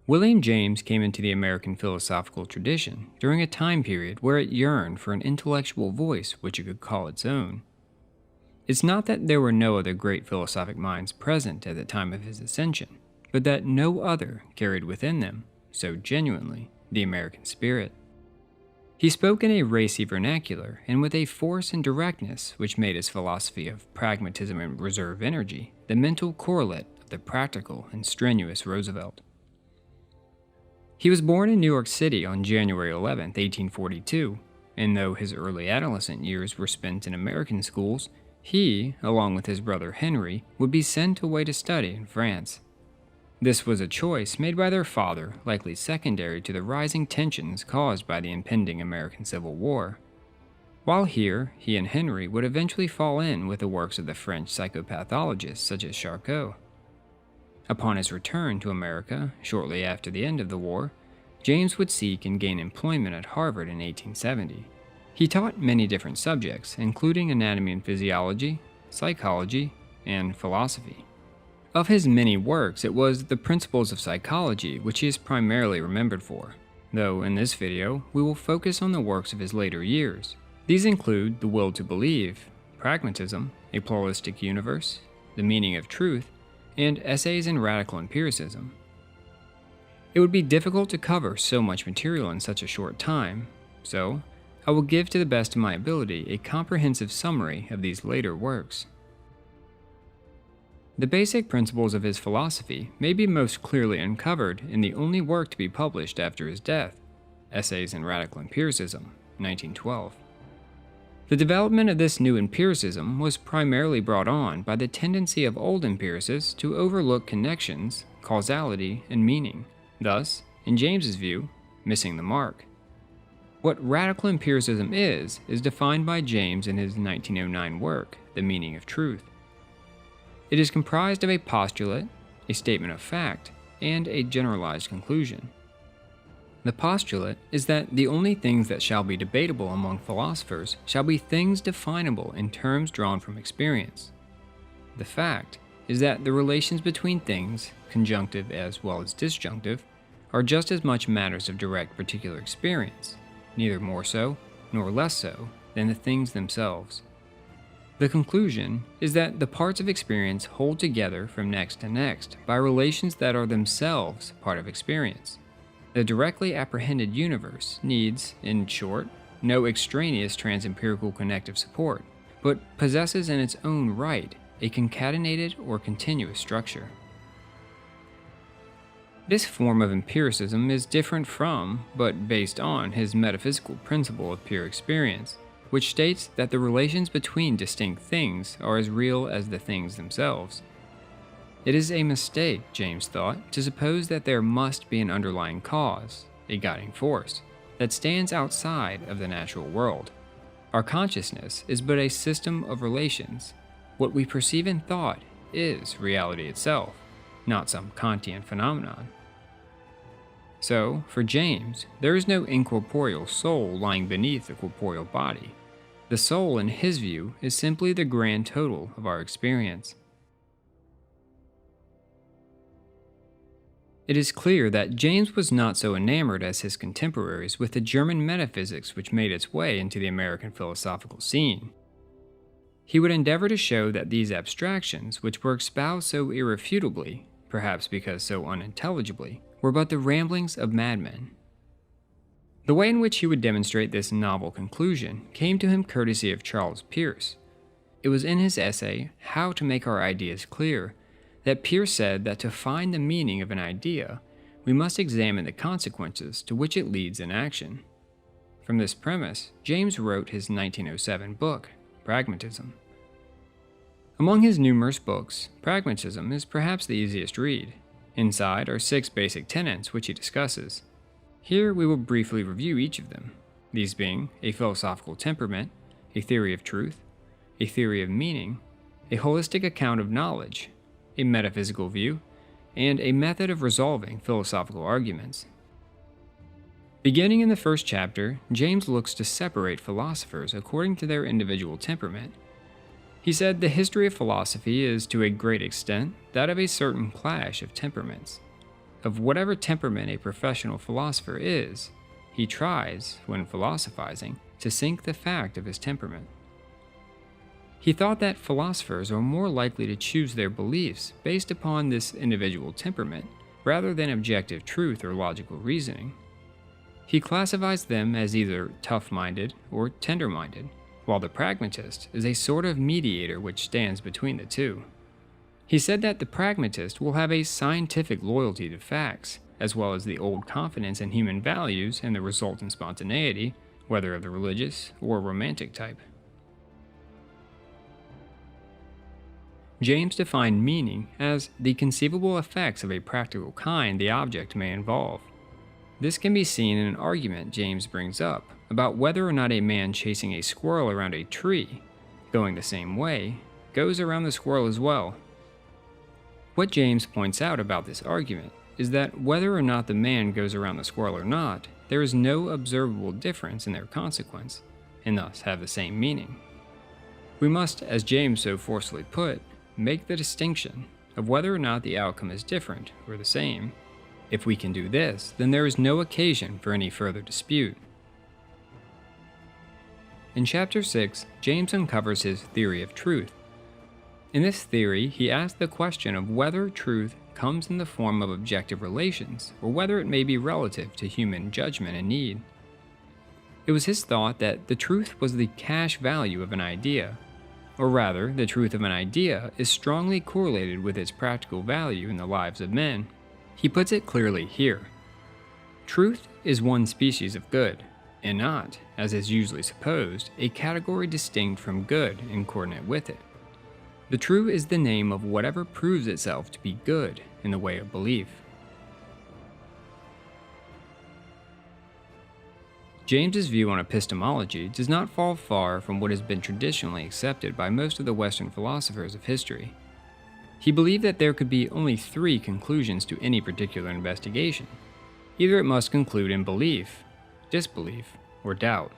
William James came into the American philosophical tradition during a time period where it yearned for an intellectual voice which it could call its own. It's not that there were no other great philosophic minds present at the time of his ascension, but that no other carried within them, so genuinely, the American spirit. He spoke in a racy vernacular and with a force and directness which made his philosophy of pragmatism and reserve energy the mental correlate of the practical and strenuous Roosevelt. He was born in New York City on January 11, 1842, and though his early adolescent years were spent in American schools, he, along with his brother Henry, would be sent away to study in France. This was a choice made by their father, likely secondary to the rising tensions caused by the impending American Civil War. While here, he and Henry would eventually fall in with the works of the French psychopathologists such as Charcot. Upon his return to America, shortly after the end of the war, James would seek and gain employment at Harvard in 1870. He taught many different subjects, including anatomy and physiology, psychology, and philosophy. Of his many works, it was the Principles of Psychology which he is primarily remembered for, though in this video we will focus on the works of his later years. These include The Will to Believe, Pragmatism, A Pluralistic Universe, The Meaning of Truth, and Essays in Radical Empiricism. It would be difficult to cover so much material in such a short time, so I will give to the best of my ability a comprehensive summary of these later works. The basic principles of his philosophy may be most clearly uncovered in the only work to be published after his death, Essays in Radical Empiricism, 1912. The development of this new empiricism was primarily brought on by the tendency of old empiricists to overlook connections, causality, and meaning, thus, in James's view, missing the mark. What radical empiricism is defined by James in his 1909 work, The Meaning of Truth. It is comprised of a postulate, a statement of fact, and a generalized conclusion. The postulate is that the only things that shall be debatable among philosophers shall be things definable in terms drawn from experience. The fact is that the relations between things, conjunctive as well as disjunctive, are just as much matters of direct particular experience, neither more so nor less so than the things themselves. The conclusion is that the parts of experience hold together from next to next by relations that are themselves part of experience. The directly apprehended universe needs, in short, no extraneous transempirical connective support, but possesses in its own right a concatenated or continuous structure. This form of empiricism is different from, but based on, his metaphysical principle of pure experience, which states that the relations between distinct things are as real as the things themselves. It is a mistake, James thought, to suppose that there must be an underlying cause, a guiding force, that stands outside of the natural world. Our consciousness is but a system of relations. What we perceive in thought is reality itself, not some Kantian phenomenon. So, for James, there is no incorporeal soul lying beneath the corporeal body. The soul, in his view, is simply the grand total of our experience. It is clear that James was not so enamored as his contemporaries with the German metaphysics which made its way into the American philosophical scene. He would endeavor to show that these abstractions, which were espoused so irrefutably, perhaps because so unintelligibly, were but the ramblings of madmen. The way in which he would demonstrate this novel conclusion came to him courtesy of Charles Peirce. It was in his essay, How to Make Our Ideas Clear, that Peirce said that to find the meaning of an idea, we must examine the consequences to which it leads in action. From this premise, James wrote his 1907 book, Pragmatism. Among his numerous books, Pragmatism is perhaps the easiest read. Inside are 6 basic tenets which he discusses. Here we will briefly review each of them, these being a philosophical temperament, a theory of truth, a theory of meaning, a holistic account of knowledge, a metaphysical view, and a method of resolving philosophical arguments. Beginning in the first chapter, James looks to separate philosophers according to their individual temperament. He said the history of philosophy is to a great extent that of a certain clash of temperaments. of whatever temperament a professional philosopher is, he tries, when philosophizing, to sink the fact of his temperament. He thought that philosophers are more likely to choose their beliefs based upon this individual temperament rather than objective truth or logical reasoning. He classifies them as either tough-minded or tender-minded, while the pragmatist is a sort of mediator which stands between the two. He said that the pragmatist will have a scientific loyalty to facts, as well as the old confidence in human values and the resultant spontaneity, whether of the religious or romantic type. James defined meaning as the conceivable effects of a practical kind the object may involve. This can be seen in an argument James brings up about whether or not a man chasing a squirrel around a tree, going the same way, goes around the squirrel as well. What James points out about this argument is that whether or not the man goes around the squirrel or not, there is no observable difference in their consequence, and thus have the same meaning. We must, as James so forcefully put, make the distinction of whether or not the outcome is different or the same. If we can do this, then there is no occasion for any further dispute. In Chapter 6, James uncovers his theory of truth. In this theory, he asks the question of whether truth comes in the form of objective relations, or whether it may be relative to human judgment and need. It was his thought that the truth was the cash value of an idea, or rather, the truth of an idea is strongly correlated with its practical value in the lives of men. He puts it clearly here. Truth is one species of good, and not, as is usually supposed, a category distinct from good and coordinate with it. The true is the name of whatever proves itself to be good in the way of belief. James's view on epistemology does not fall far from what has been traditionally accepted by most of the Western philosophers of history. He believed that there could be only three conclusions to any particular investigation. Either it must conclude in belief, disbelief, or doubt.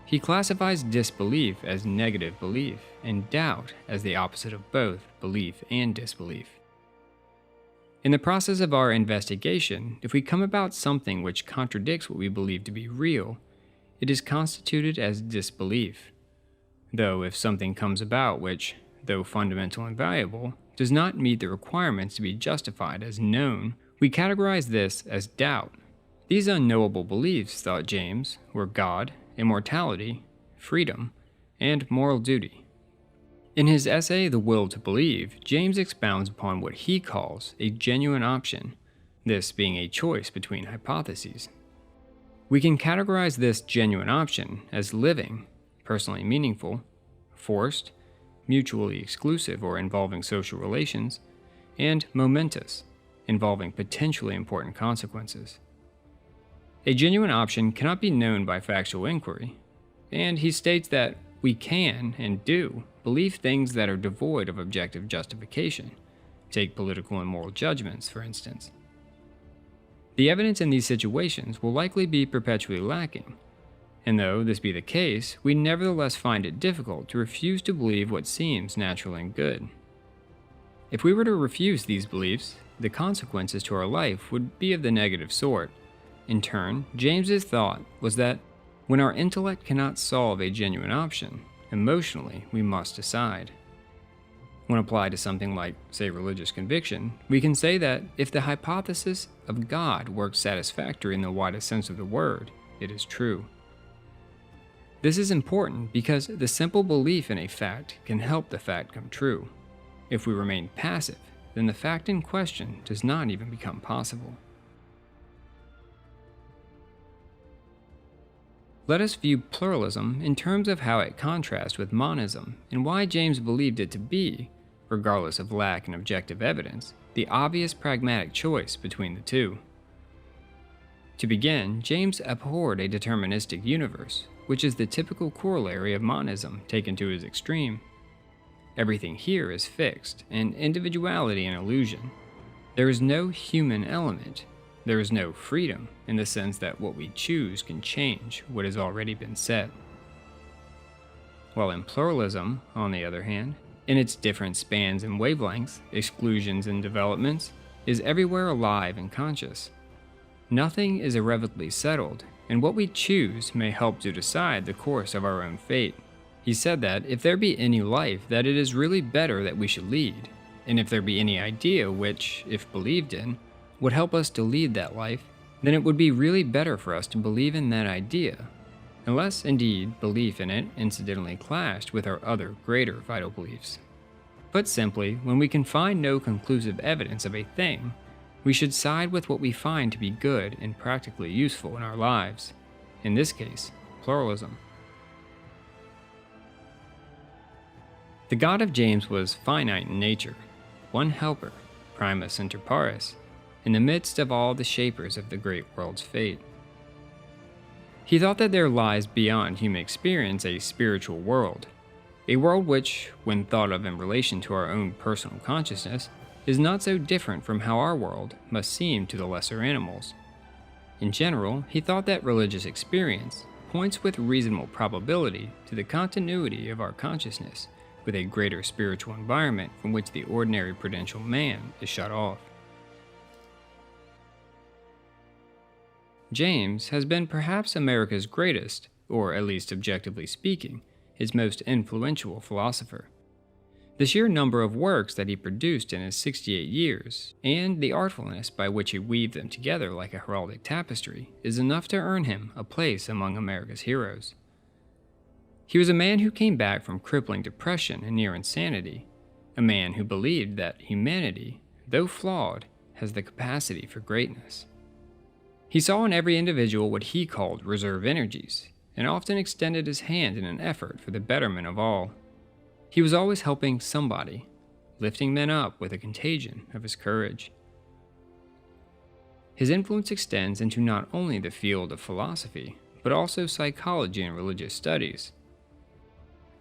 He classifies disbelief as negative belief, and doubt as the opposite of both belief and disbelief. In the process of our investigation, if we come about something which contradicts what we believe to be real, it is constituted as disbelief. Though if something comes about which, though fundamental and valuable, does not meet the requirements to be justified as known, we categorize this as doubt. These unknowable beliefs, thought James, were God, immortality, freedom, and moral duty. In his essay, The Will to Believe, James expounds upon what he calls a genuine option, this being a choice between hypotheses. We can categorize this genuine option as living, personally meaningful, forced, mutually exclusive or involving social relations, and momentous, involving potentially important consequences. A genuine option cannot be known by factual inquiry, and he states that we can, and do, believe things that are devoid of objective justification. Take political and moral judgments, for instance. The evidence in these situations will likely be perpetually lacking, and though this be the case, we nevertheless find it difficult to refuse to believe what seems natural and good. If we were to refuse these beliefs, the consequences to our life would be of the negative sort. In turn, James's thought was that when our intellect cannot solve a genuine option, emotionally we must decide. When applied to something like, say, religious conviction, we can say that if the hypothesis of God works satisfactory in the widest sense of the word, it is true. This is important because the simple belief in a fact can help the fact come true. If we remain passive, then the fact in question does not even become possible. Let us view pluralism in terms of how it contrasts with monism and why James believed it to be, regardless of lack in objective evidence, the obvious pragmatic choice between the two. To begin, James abhorred a deterministic universe, which is the typical corollary of monism taken to its extreme. Everything here is fixed, and individuality an illusion. There is no human element. There is no freedom in the sense that what we choose can change what has already been set. While in pluralism, on the other hand, in its different spans and wavelengths, exclusions and developments, is everywhere alive and conscious. Nothing is irrevocably settled, and what we choose may help to decide the course of our own fate. He said that if there be any life, that it is really better that we should lead, and if there be any idea which, if believed in, would help us to lead that life, then it would be really better for us to believe in that idea, unless indeed belief in it incidentally clashed with our other greater vital beliefs. Put simply, when we can find no conclusive evidence of a thing, we should side with what we find to be good and practically useful in our lives, in this case, pluralism. The God of James was finite in nature, one helper, primus inter pares, in the midst of all the shapers of the great world's fate. He thought that there lies beyond human experience a spiritual world, a world which, when thought of in relation to our own personal consciousness, is not so different from how our world must seem to the lesser animals. In general, he thought that religious experience points with reasonable probability to the continuity of our consciousness with a greater spiritual environment from which the ordinary prudential man is shut off. James has been perhaps America's greatest, or at least objectively speaking, his most influential philosopher. The sheer number of works that he produced in his 68 years, and the artfulness by which he weaved them together like a heraldic tapestry, is enough to earn him a place among America's heroes. He was a man who came back from crippling depression and near insanity, a man who believed that humanity, though flawed, has the capacity for greatness. He saw in every individual what he called reserve energies, and often extended his hand in an effort for the betterment of all. He was always helping somebody, lifting men up with a contagion of his courage. His influence extends into not only the field of philosophy, but also psychology and religious studies.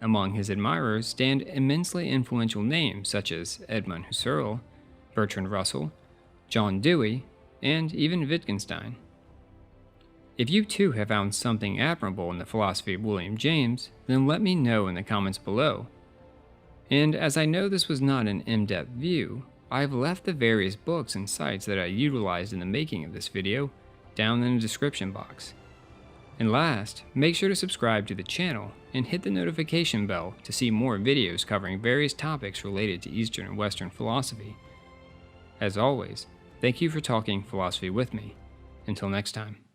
Among his admirers stand immensely influential names such as Edmund Husserl, Bertrand Russell, John Dewey, and even Wittgenstein. If you too have found something admirable in the philosophy of William James, then let me know in the comments below. And as I know this was not an in-depth view, I have left the various books and sites that I utilized in the making of this video down in the description box. And last, make sure to subscribe to the channel and hit the notification bell to see more videos covering various topics related to Eastern and Western philosophy. As always, thank you for talking philosophy with me. Until next time.